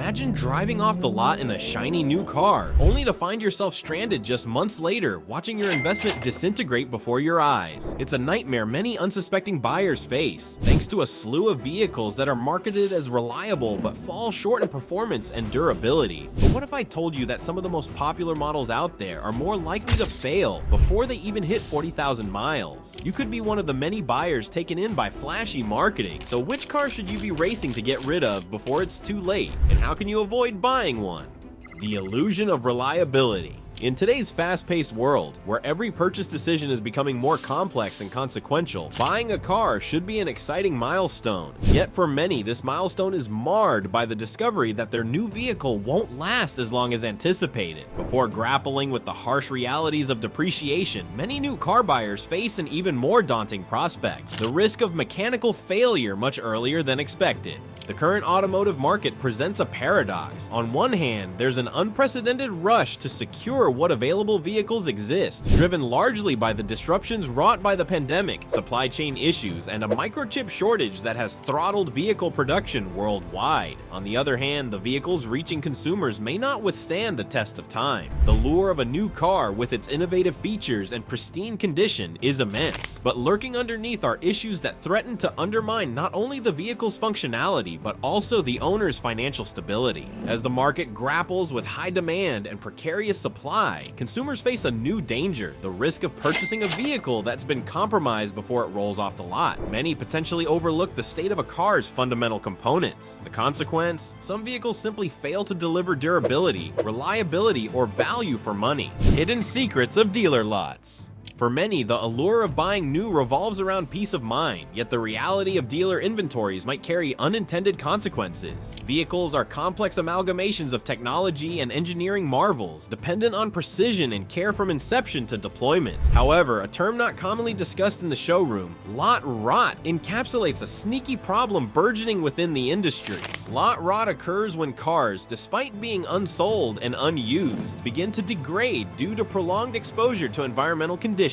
Imagine driving off the lot in a shiny new car, only to find yourself stranded just months later, watching your investment disintegrate before your eyes. It's a nightmare many unsuspecting buyers face, thanks to a slew of vehicles that are marketed as reliable but fall short in performance and durability. But what if I told you that some of the most popular models out there are more likely to fail before they even hit 40,000 miles? You could be one of the many buyers taken in by flashy marketing. So which car should you be racing to get rid of before it's too late? And how can you avoid buying one? The illusion of reliability. In today's fast-paced world, where every purchase decision is becoming more complex and consequential, buying a car should be an exciting milestone. Yet for many, this milestone is marred by the discovery that their new vehicle won't last as long as anticipated. Before grappling with the harsh realities of depreciation, many new car buyers face an even more daunting prospect: the risk of mechanical failure much earlier than expected. The current automotive market presents a paradox. On one hand, there's an unprecedented rush to secure what available vehicles exist, driven largely by the disruptions wrought by the pandemic, supply chain issues, and a microchip shortage that has throttled vehicle production worldwide. On the other hand, the vehicles reaching consumers may not withstand the test of time. The lure of a new car with its innovative features and pristine condition is immense, but lurking underneath are issues that threaten to undermine not only the vehicle's functionality, but also the owner's financial stability. As the market grapples with high demand and precarious supply, consumers face a new danger: the risk of purchasing a vehicle that's been compromised before it rolls off the lot. Many potentially overlook the state of a car's fundamental components. The consequence? Some vehicles simply fail to deliver durability, reliability, or value for money. Hidden secrets of dealer lots. For many, the allure of buying new revolves around peace of mind, yet the reality of dealer inventories might carry unintended consequences. Vehicles are complex amalgamations of technology and engineering marvels, dependent on precision and care from inception to deployment. However, a term not commonly discussed in the showroom, lot rot, encapsulates a sneaky problem burgeoning within the industry. Lot rot occurs when cars, despite being unsold and unused, begin to degrade due to prolonged exposure to environmental conditions.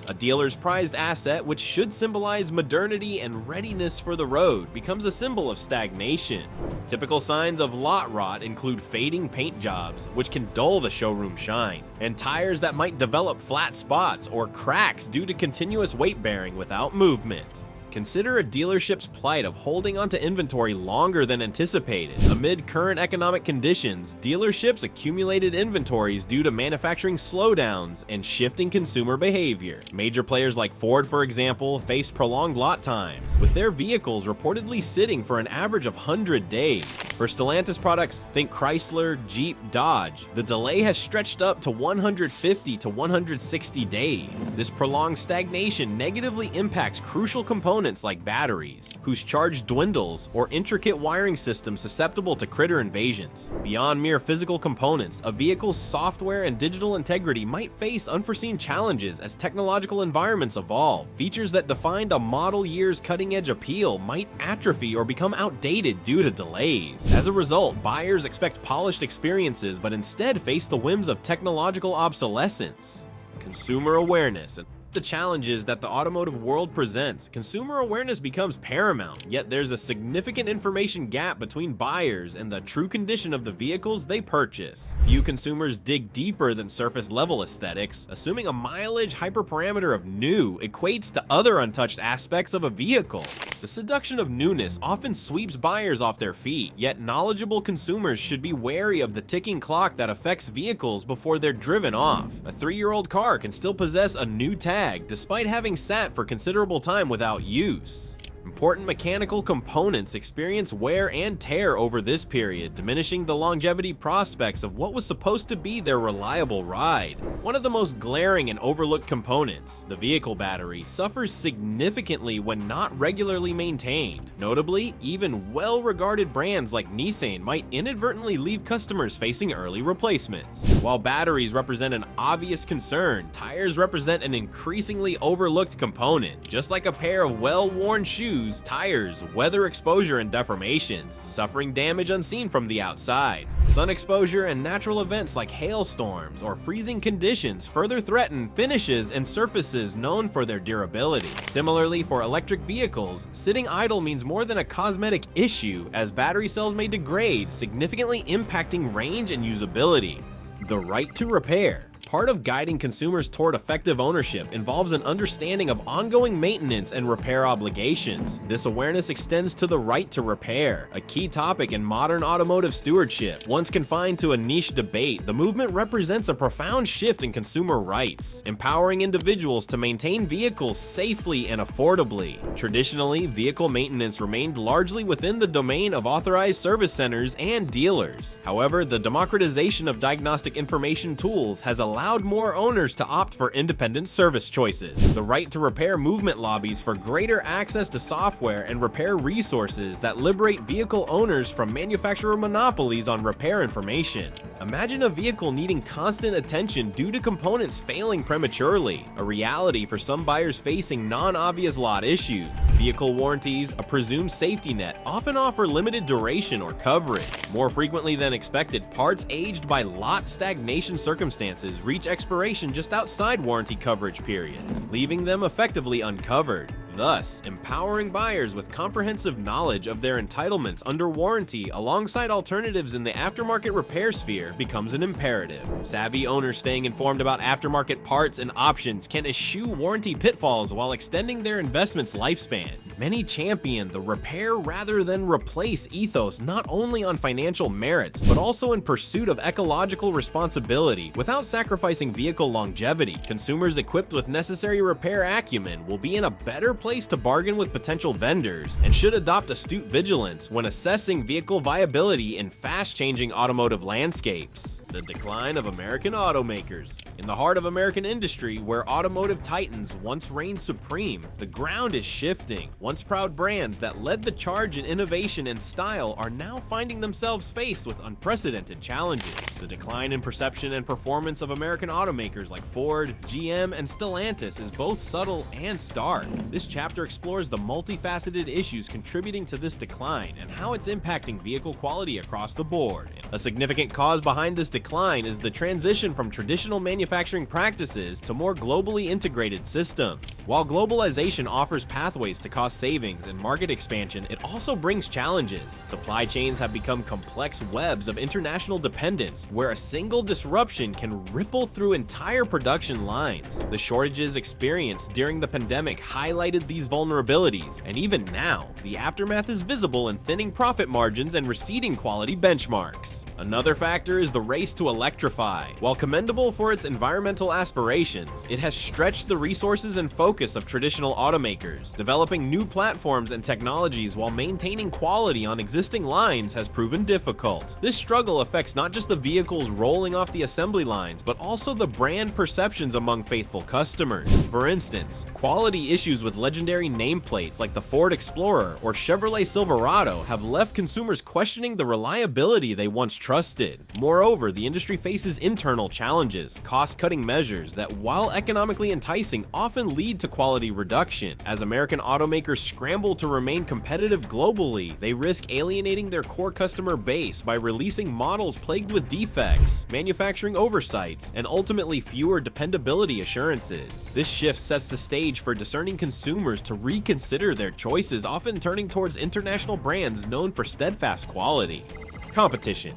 A dealer's prized asset, which should symbolize modernity and readiness for the road, becomes a symbol of stagnation. Typical signs of lot rot include fading paint jobs, which can dull the showroom shine, and tires that might develop flat spots or cracks due to continuous weight bearing without movement. Consider a dealership's plight of holding onto inventory longer than anticipated. Amid current economic conditions, dealerships accumulated inventories due to manufacturing slowdowns and shifting consumer behavior. Major players like Ford, for example, faced prolonged lot times, with their vehicles reportedly sitting for an average of 100 days. For Stellantis products, think Chrysler, Jeep, Dodge, the delay has stretched up to 150 to 160 days. This prolonged stagnation negatively impacts crucial components like batteries, whose charge dwindles, or intricate wiring systems susceptible to critter invasions. Beyond mere physical components, a vehicle's software and digital integrity might face unforeseen challenges as technological environments evolve. Features that defined a model year's cutting-edge appeal might atrophy or become outdated due to delays. As a result, buyers expect polished experiences but instead face the whims of technological obsolescence. Consumer awareness. The challenges that the automotive world presents, consumer awareness becomes paramount, yet there's a significant information gap between buyers and the true condition of the vehicles they purchase. Few consumers dig deeper than surface level aesthetics, assuming a mileage hyperparameter of new equates to other untouched aspects of a vehicle. The seduction of newness often sweeps buyers off their feet, yet knowledgeable consumers should be wary of the ticking clock that affects vehicles before they're driven off. A 3-year-old car can still possess a new tag despite having sat for considerable time without use. Important mechanical components experience wear and tear over this period, diminishing the longevity prospects of what was supposed to be their reliable ride. One of the most glaring and overlooked components, the vehicle battery, suffers significantly when not regularly maintained. Notably, even well-regarded brands like Nissan might inadvertently leave customers facing early replacements. While batteries represent an obvious concern, tires represent an increasingly overlooked component. Just like a pair of well-worn shoes shoes, tires, weather exposure and deformations, suffering damage unseen from the outside. Sun exposure and natural events like hailstorms or freezing conditions further threaten finishes and surfaces known for their durability. Similarly, for electric vehicles, sitting idle means more than a cosmetic issue, as battery cells may degrade, significantly impacting range and usability. The right to repair. Part of guiding consumers toward effective ownership involves an understanding of ongoing maintenance and repair obligations. This awareness extends to the right to repair, a key topic in modern automotive stewardship. Once confined to a niche debate, the movement represents a profound shift in consumer rights, empowering individuals to maintain vehicles safely and affordably. Traditionally, vehicle maintenance remained largely within the domain of authorized service centers and dealers. However, the democratization of diagnostic information tools has allowed more owners to opt for independent service choices. The right to repair movement lobbies for greater access to software and repair resources that liberate vehicle owners from manufacturer monopolies on repair information. Imagine a vehicle needing constant attention due to components failing prematurely, a reality for some buyers facing non-obvious lot issues. Vehicle warranties, a presumed safety net, often offer limited duration or coverage. More frequently than expected, parts aged by lot stagnation circumstances reach expiration just outside warranty coverage periods, leaving them effectively uncovered. Thus, empowering buyers with comprehensive knowledge of their entitlements under warranty alongside alternatives in the aftermarket repair sphere becomes an imperative. Savvy owners staying informed about aftermarket parts and options can eschew warranty pitfalls while extending their investment's lifespan. Many champion the repair rather than replace ethos not only on financial merits, but also in pursuit of ecological responsibility without sacrificing vehicle longevity. Consumers equipped with necessary repair acumen will be in a better place to bargain with potential vendors and should adopt astute vigilance when assessing vehicle viability in fast-changing automotive landscapes. The decline of American automakers. In the heart of American industry, where automotive titans once reigned supreme, the ground is shifting. Once proud brands that led the charge in innovation and style are now finding themselves faced with unprecedented challenges. The decline in perception and performance of American automakers like Ford, GM, and Stellantis is both subtle and stark. This chapter explores the multifaceted issues contributing to this decline and how it's impacting vehicle quality across the board. A significant cause behind this decline is the transition from traditional manufacturing practices to more globally integrated systems. While globalization offers pathways to cost savings and market expansion, it also brings challenges. Supply chains have become complex webs of international dependence, where a single disruption can ripple through entire production lines. The shortages experienced during the pandemic highlighted these vulnerabilities, and even now, the aftermath is visible in thinning profit margins and receding quality benchmarks. Another factor is the race to electrify. While commendable for its environmental aspirations, it has stretched the resources and focus of traditional automakers. Developing new platforms and technologies while maintaining quality on existing lines has proven difficult. This struggle affects not just the vehicles rolling off the assembly lines, but also the brand perceptions among faithful customers. For instance, quality issues with legendary nameplates like the Ford Explorer or Chevrolet Silverado have left consumers questioning the reliability they once trusted. Moreover, the industry faces internal challenges, cost-cutting measures that, while economically enticing, often lead to quality reduction. As American automakers scramble to remain competitive globally, they risk alienating their core customer base by releasing models plagued with defects, manufacturing oversights, and ultimately fewer dependability assurances. This shift sets the stage for discerning consumers to reconsider their choices, often turning towards international brands known for steadfast quality. Competition.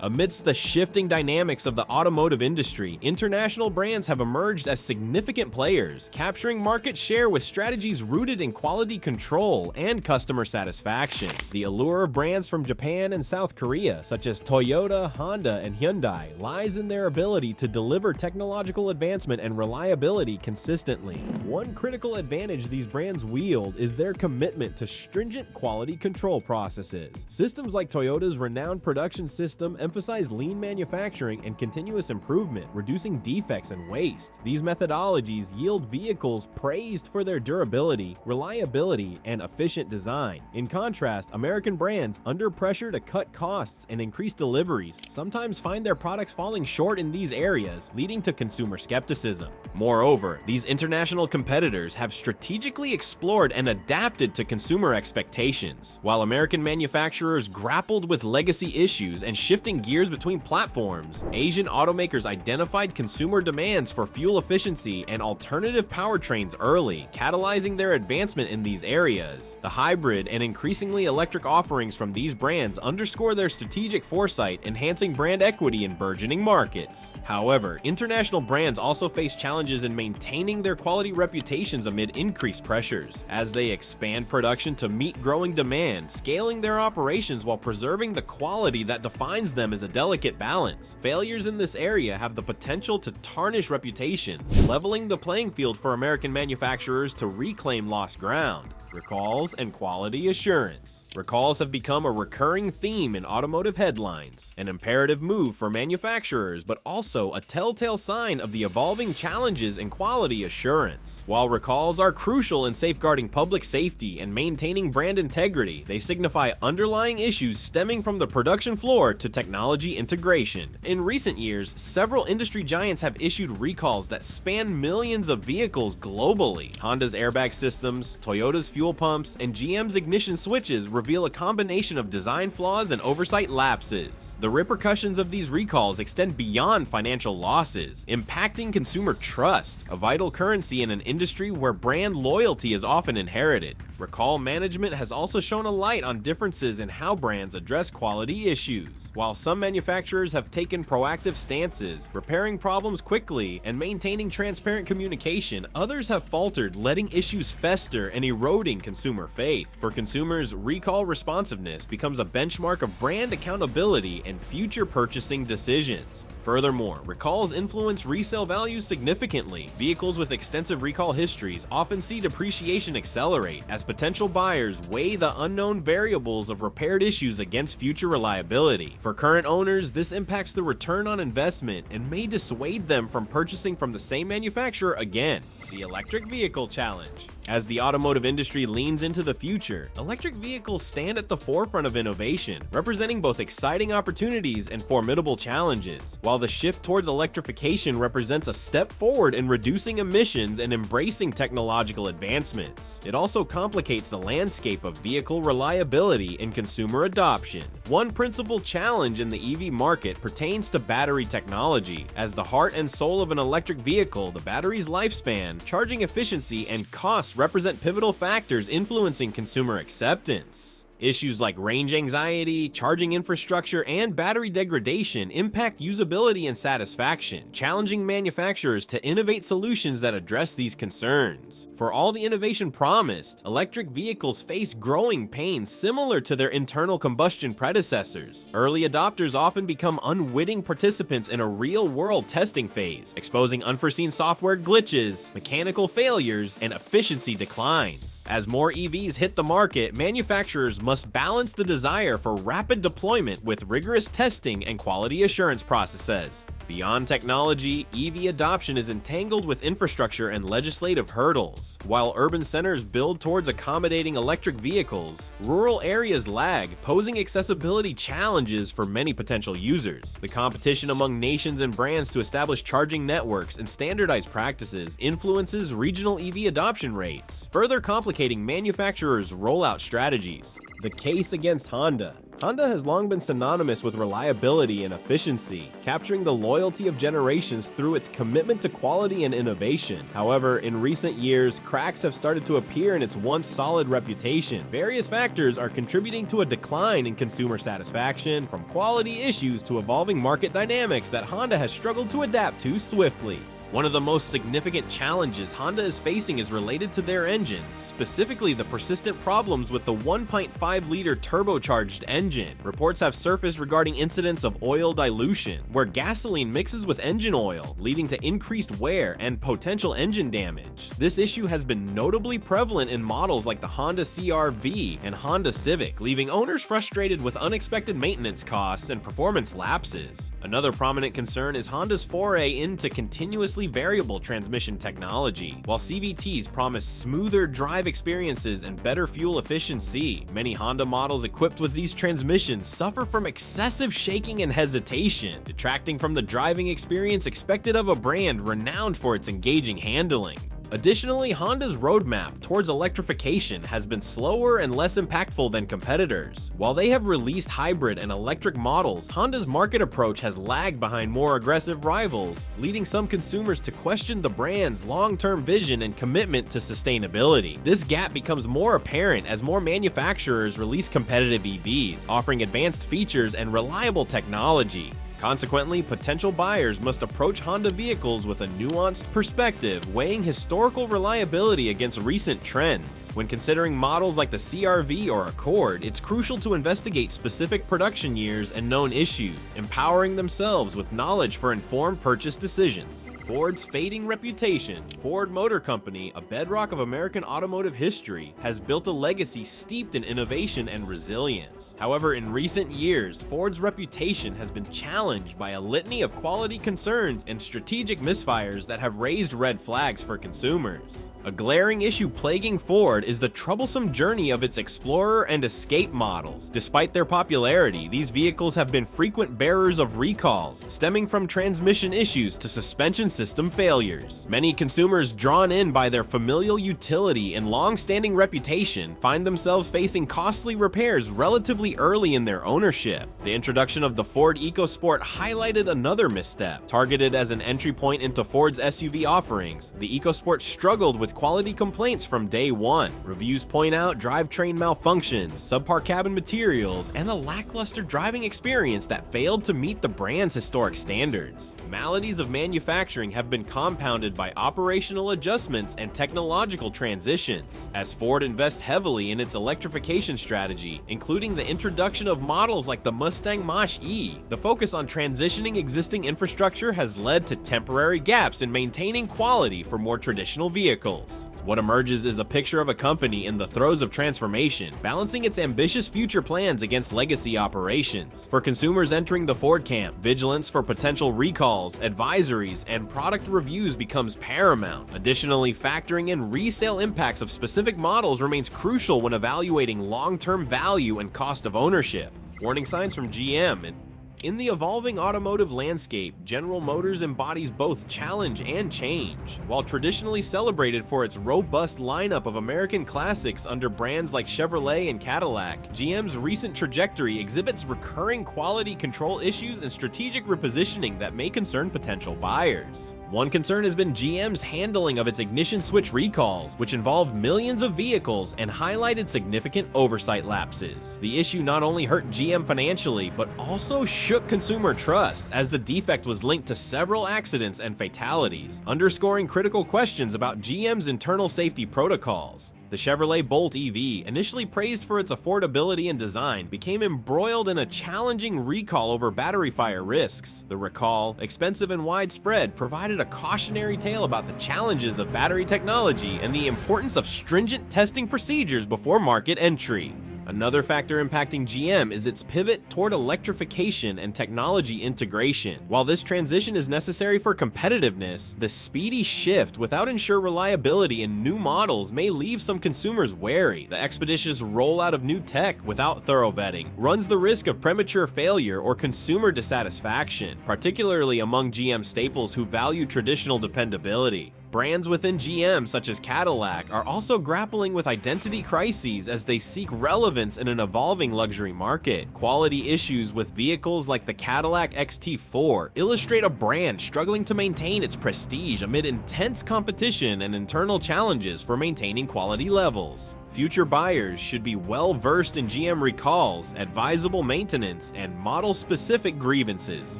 Amidst the shifting dynamics of the automotive industry, international brands have emerged as significant players, capturing market share with strategies rooted in quality control and customer satisfaction. The allure of brands from Japan and South Korea, such as Toyota, Honda, and Hyundai, lies in their ability to deliver technological advancement and reliability consistently. One critical advantage these brands wield is their commitment to stringent quality control processes. Systems like Toyota's renowned production system emphasize lean manufacturing and continuous improvement, reducing defects and waste. These methodologies yield vehicles praised for their durability, reliability, and efficient design. In contrast, American brands, under pressure to cut costs and increase deliveries, sometimes find their products falling short in these areas, leading to consumer skepticism. Moreover, these international competitors have strategically explored and adapted to consumer expectations. While American manufacturers grappled with legacy issues and shifting gears between platforms, Asian automakers identified consumer demands for fuel efficiency and alternative powertrains early, catalyzing their advancement in these areas. The hybrid and increasingly electric offerings from these brands underscore their strategic foresight, enhancing brand equity in burgeoning markets. However, international brands also face challenges in maintaining their quality reputations amid increased pressures. As they expand production to meet growing demand, scaling their operations while preserving the quality that defines them is a delicate balance. Failures in this area have the potential to tarnish reputations, leveling the playing field for American manufacturers to reclaim lost ground. Recalls and quality assurance. Recalls have become a recurring theme in automotive headlines, an imperative move for manufacturers, but also a telltale sign of the evolving challenges in quality assurance. While recalls are crucial in safeguarding public safety and maintaining brand integrity, they signify underlying issues stemming from the production floor to technology integration. In recent years, several industry giants have issued recalls that span millions of vehicles globally. Honda's airbag systems, Toyota's fuel pumps, and GM's ignition switches reveal a combination of design flaws and oversight lapses. The repercussions of these recalls extend beyond financial losses, impacting consumer trust, a vital currency in an industry where brand loyalty is often inherited. Recall management has also shown a light on differences in how brands address quality issues. While some manufacturers have taken proactive stances, repairing problems quickly and maintaining transparent communication, others have faltered, letting issues fester and eroding consumer faith. For consumers, recall responsiveness becomes a benchmark of brand accountability and future purchasing decisions. Furthermore, recalls influence resale values significantly. Vehicles with extensive recall histories often see depreciation accelerate as potential buyers weigh the unknown variables of repaired issues against future reliability. For current owners, this impacts the return on investment and may dissuade them from purchasing from the same manufacturer again. The electric vehicle challenge. As the automotive industry leans into the future, electric vehicles stand at the forefront of innovation, representing both exciting opportunities and formidable challenges. While the shift towards electrification represents a step forward in reducing emissions and embracing technological advancements, it also complicates the landscape of vehicle reliability and consumer adoption. One principal challenge in the EV market pertains to battery technology. As the heart and soul of an electric vehicle, the battery's lifespan, charging efficiency, and cost represent pivotal factors influencing consumer acceptance. Issues like range anxiety, charging infrastructure, and battery degradation impact usability and satisfaction, challenging manufacturers to innovate solutions that address these concerns. For all the innovation promised, electric vehicles face growing pains similar to their internal combustion predecessors. Early adopters often become unwitting participants in a real-world testing phase, exposing unforeseen software glitches, mechanical failures, and efficiency declines. As more EVs hit the market, manufacturers must balance the desire for rapid deployment with rigorous testing and quality assurance processes. Beyond technology, EV adoption is entangled with infrastructure and legislative hurdles. While urban centers build towards accommodating electric vehicles, rural areas lag, posing accessibility challenges for many potential users. The competition among nations and brands to establish charging networks and standardized practices influences regional EV adoption rates, further complicating manufacturers' rollout strategies. The case against Honda. Honda has long been synonymous with reliability and efficiency, capturing the loyalty of generations through its commitment to quality and innovation. However, in recent years, cracks have started to appear in its once solid reputation. Various factors are contributing to a decline in consumer satisfaction, from quality issues to evolving market dynamics that Honda has struggled to adapt to swiftly. One of the most significant challenges Honda is facing is related to their engines, specifically the persistent problems with the 1.5-liter turbocharged engine. Reports have surfaced regarding incidents of oil dilution, where gasoline mixes with engine oil, leading to increased wear and potential engine damage. This issue has been notably prevalent in models like the Honda CR-V and Honda Civic, leaving owners frustrated with unexpected maintenance costs and performance lapses. Another prominent concern is Honda's foray into continuously variable transmission technology. While CVTs promise smoother drive experiences and better fuel efficiency, many Honda models equipped with these transmissions suffer from excessive shaking and hesitation, detracting from the driving experience expected of a brand renowned for its engaging handling. Additionally, Honda's roadmap towards electrification has been slower and less impactful than competitors. While they have released hybrid and electric models, Honda's market approach has lagged behind more aggressive rivals, leading some consumers to question the brand's long-term vision and commitment to sustainability. This gap becomes more apparent as more manufacturers release competitive EVs, offering advanced features and reliable technology. Consequently, potential buyers must approach Honda vehicles with a nuanced perspective, weighing historical reliability against recent trends. When considering models like the CR-V or Accord, it's crucial to investigate specific production years and known issues, empowering themselves with knowledge for informed purchase decisions. Ford's fading reputation. Ford Motor Company, a bedrock of American automotive history, has built a legacy steeped in innovation and resilience. However, in recent years, Ford's reputation has been challenged by a litany of quality concerns and strategic misfires that have raised red flags for consumers. A glaring issue plaguing Ford is the troublesome journey of its Explorer and Escape models. Despite their popularity, these vehicles have been frequent bearers of recalls, stemming from transmission issues to suspension system failures. Many consumers drawn in by their familial utility and long-standing reputation find themselves facing costly repairs relatively early in their ownership. The introduction of the Ford EcoSport highlighted another misstep. Targeted as an entry point into Ford's SUV offerings, the EcoSport struggled with quality complaints from day one. Reviews point out drivetrain malfunctions, subpar cabin materials, and a lackluster driving experience that failed to meet the brand's historic standards. Maladies of manufacturing have been compounded by operational adjustments and technological transitions. As Ford invests heavily in its electrification strategy, including the introduction of models like the Mustang Mach-E, the focus on transitioning existing infrastructure has led to temporary gaps in maintaining quality for more traditional vehicles. What emerges is a picture of a company in the throes of transformation, balancing its ambitious future plans against legacy operations. For consumers entering the Ford camp, vigilance for potential recalls, advisories, and product reviews becomes paramount. Additionally, factoring in resale impacts of specific models remains crucial when evaluating long-term value and cost of ownership. Warning signs from GM. In the evolving automotive landscape, General Motors embodies both challenge and change. While traditionally celebrated for its robust lineup of American classics under brands like Chevrolet and Cadillac, GM's recent trajectory exhibits recurring quality control issues and strategic repositioning that may concern potential buyers. One concern has been GM's handling of its ignition switch recalls, which involved millions of vehicles and highlighted significant oversight lapses. The issue not only hurt GM financially, but also shook consumer trust, as the defect was linked to several accidents and fatalities, underscoring critical questions about GM's internal safety protocols. The Chevrolet Bolt EV, initially praised for its affordability and design, became embroiled in a challenging recall over battery fire risks. The recall, expensive and widespread, provided a cautionary tale about the challenges of battery technology and the importance of stringent testing procedures before market entry. Another factor impacting GM is its pivot toward electrification and technology integration. While this transition is necessary for competitiveness, the speedy shift without ensured reliability in new models may leave some consumers wary. The expeditious rollout of new tech without thorough vetting runs the risk of premature failure or consumer dissatisfaction, particularly among GM staples who value traditional dependability. Brands within GM, such as Cadillac, are also grappling with identity crises as they seek relevance in an evolving luxury market. Quality issues with vehicles like the Cadillac XT4 illustrate a brand struggling to maintain its prestige amid intense competition and internal challenges for maintaining quality levels. Future buyers should be well versed in GM recalls, advisable maintenance, and model-specific grievances.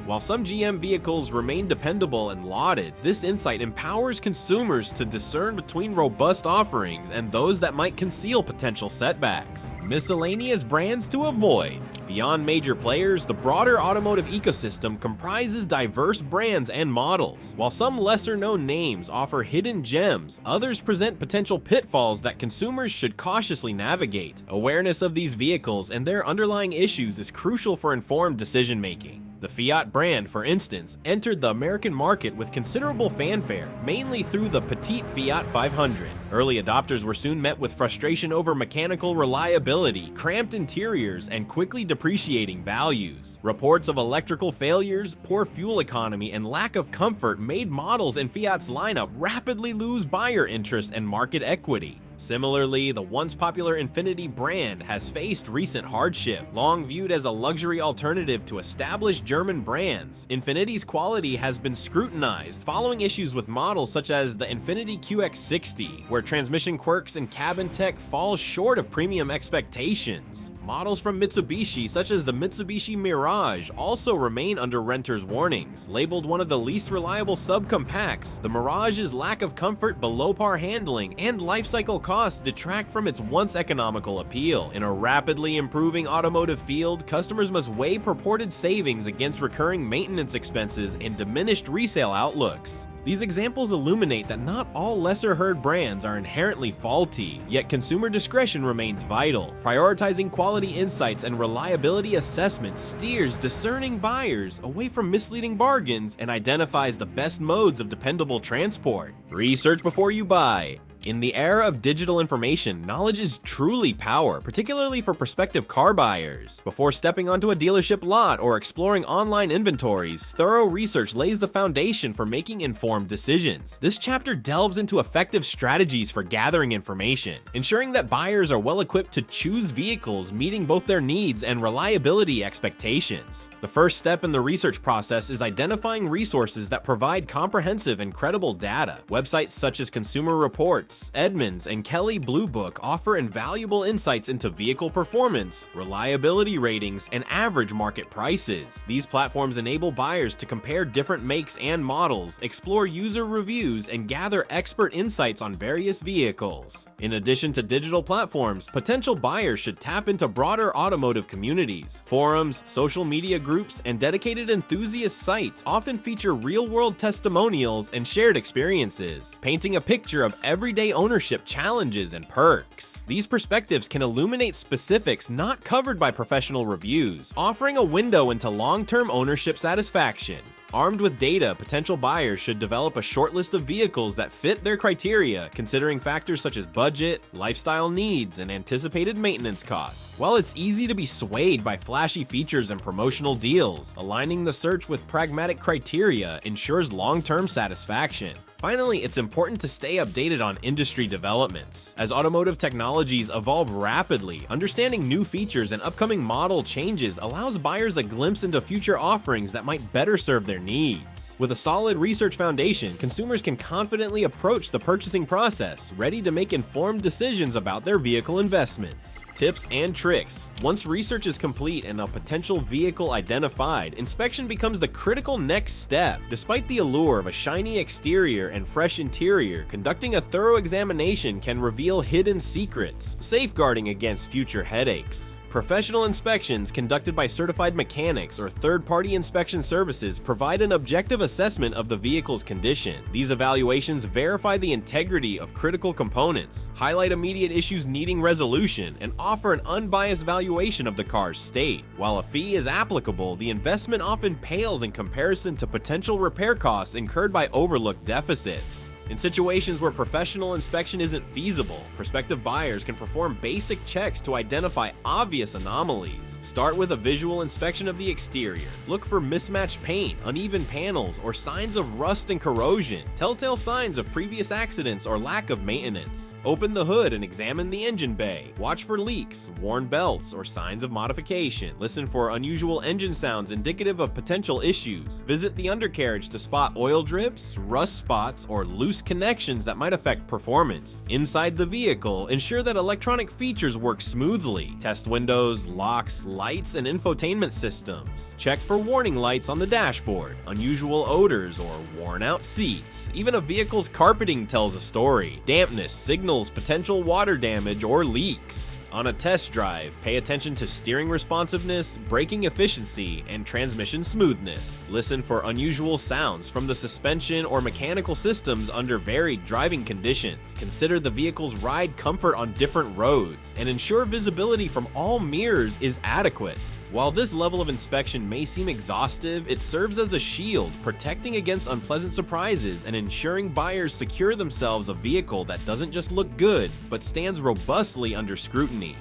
While some GM vehicles remain dependable and lauded, this insight empowers consumers to discern between robust offerings and those that might conceal potential setbacks. Miscellaneous brands to avoid. Beyond major players, the broader automotive ecosystem comprises diverse brands and models. While some lesser-known names offer hidden gems, others present potential pitfalls that consumers should cautiously navigate. Awareness of these vehicles and their underlying issues is crucial for informed decision-making. The Fiat brand, for instance, entered the American market with considerable fanfare, mainly through the petite Fiat 500. Early adopters were soon met with frustration over mechanical reliability, cramped interiors, and quickly depreciating values. Reports of electrical failures, poor fuel economy, and lack of comfort made models in Fiat's lineup rapidly lose buyer interest and market equity. Similarly, the once popular Infiniti brand has faced recent hardship. Long viewed as a luxury alternative to established German brands, Infiniti's quality has been scrutinized following issues with models such as the Infiniti QX60, where transmission quirks and cabin tech fall short of premium expectations. Models from Mitsubishi, such as the Mitsubishi Mirage, also remain under renters' warnings. Labeled one of the least reliable subcompacts, the Mirage's lack of comfort, below-par handling, and lifecycle costs detract from its once economical appeal. In a rapidly improving automotive field, customers must weigh purported savings against recurring maintenance expenses and diminished resale outlooks. These examples illuminate that not all lesser-heard brands are inherently faulty, yet consumer discretion remains vital. Prioritizing quality insights and reliability assessments steers discerning buyers away from misleading bargains and identifies the best modes of dependable transport. Research before you buy. In the era of digital information, knowledge is truly power, particularly for prospective car buyers. Before stepping onto a dealership lot or exploring online inventories, thorough research lays the foundation for making informed decisions. This chapter delves into effective strategies for gathering information, ensuring that buyers are well equipped to choose vehicles meeting both their needs and reliability expectations. The first step in the research process is identifying resources that provide comprehensive and credible data. Websites such as Consumer Reports, Edmunds, and Kelley Blue Book offer invaluable insights into vehicle performance, reliability ratings, and average market prices. These platforms enable buyers to compare different makes and models, explore user reviews, and gather expert insights on various vehicles. In addition to digital platforms, potential buyers should tap into broader automotive communities. Forums, social media groups, and dedicated enthusiast sites often feature real-world testimonials and shared experiences, painting a picture of everyday ownership challenges and perks. These perspectives can illuminate specifics not covered by professional reviews, offering a window into long-term ownership satisfaction. Armed with data, potential buyers should develop a short list of vehicles that fit their criteria, considering factors such as budget, lifestyle needs, and anticipated maintenance costs. While it's easy to be swayed by flashy features and promotional deals, aligning the search with pragmatic criteria ensures long-term satisfaction. Finally, it's important to stay updated on industry developments. As automotive technologies evolve rapidly, understanding new features and upcoming model changes allows buyers a glimpse into future offerings that might better serve their needs. With a solid research foundation, consumers can confidently approach the purchasing process, ready to make informed decisions about their vehicle investments. Tips and tricks. Once research is complete and a potential vehicle identified, inspection becomes the critical next step. Despite the allure of a shiny exterior and fresh interior, conducting a thorough examination can reveal hidden secrets, safeguarding against future headaches. Professional inspections conducted by certified mechanics or third-party inspection services provide an objective assessment of the vehicle's condition. These evaluations verify the integrity of critical components, highlight immediate issues needing resolution, and offer an unbiased valuation of the car's state. While a fee is applicable, the investment often pales in comparison to potential repair costs incurred by overlooked deficits. In situations where professional inspection isn't feasible, prospective buyers can perform basic checks to identify obvious anomalies. Start with a visual inspection of the exterior. Look for mismatched paint, uneven panels, or signs of rust and corrosion, telltale signs of previous accidents or lack of maintenance. Open the hood and examine the engine bay. Watch for leaks, worn belts, or signs of modification. Listen for unusual engine sounds indicative of potential issues. Visit the undercarriage to spot oil drips, rust spots, or loose loose connections that might affect performance. Inside the vehicle, ensure that electronic features work smoothly. Test windows, locks, lights, and infotainment systems. Check for warning lights on the dashboard, unusual odors, or worn-out seats. Even a vehicle's carpeting tells a story. Dampness signals potential water damage or leaks. On a test drive, pay attention to steering responsiveness, braking efficiency, and transmission smoothness. Listen for unusual sounds from the suspension or mechanical systems under varied driving conditions. Consider the vehicle's ride comfort on different roads, and ensure visibility from all mirrors is adequate. While this level of inspection may seem exhaustive, it serves as a shield, protecting against unpleasant surprises and ensuring buyers secure themselves a vehicle that doesn't just look good, but stands robustly under scrutiny.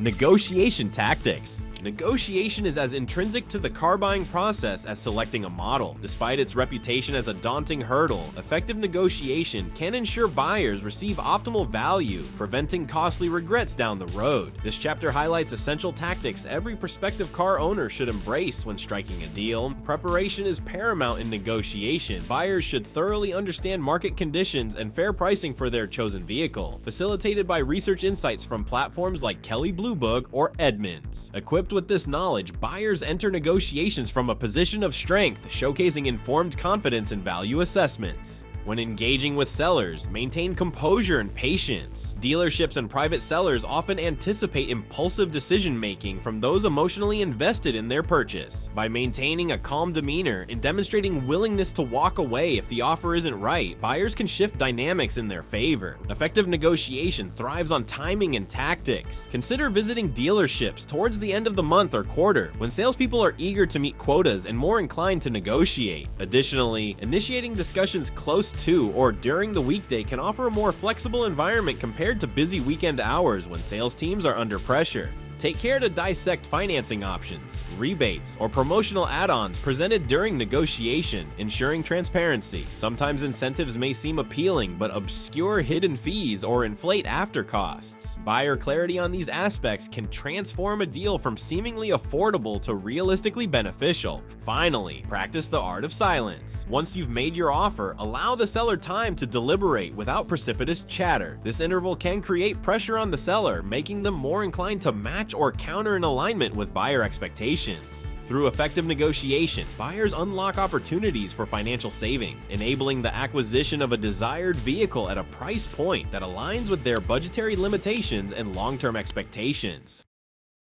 Negotiation tactics. Negotiation is as intrinsic to the car buying process as selecting a model. Despite its reputation as a daunting hurdle, effective negotiation can ensure buyers receive optimal value, preventing costly regrets down the road. This chapter highlights essential tactics every prospective car owner should embrace when striking a deal. Preparation is paramount in negotiation. Buyers should thoroughly understand market conditions and fair pricing for their chosen vehicle, facilitated by research insights from platforms like Kelley Blue Book or Edmunds. Equipped with this knowledge, buyers enter negotiations from a position of strength, showcasing informed confidence in value assessments. When engaging with sellers, maintain composure and patience. Dealerships and private sellers often anticipate impulsive decision-making from those emotionally invested in their purchase. By maintaining a calm demeanor and demonstrating willingness to walk away if the offer isn't right, buyers can shift dynamics in their favor. Effective negotiation thrives on timing and tactics. Consider visiting dealerships towards the end of the month or quarter, when salespeople are eager to meet quotas and more inclined to negotiate. Additionally, initiating discussions close to or during the weekday can offer a more flexible environment compared to busy weekend hours when sales teams are under pressure. Take care to dissect financing options, rebates, or promotional add-ons presented during negotiation, ensuring transparency. Sometimes incentives may seem appealing, but obscure hidden fees or inflate after costs. Buyer clarity on these aspects can transform a deal from seemingly affordable to realistically beneficial. Finally, practice the art of silence. Once you've made your offer, allow the seller time to deliberate without precipitous chatter. This interval can create pressure on the seller, making them more inclined to match or counter in alignment with buyer expectations. Through effective negotiation, buyers unlock opportunities for financial savings, enabling the acquisition of a desired vehicle at a price point that aligns with their budgetary limitations and long-term expectations.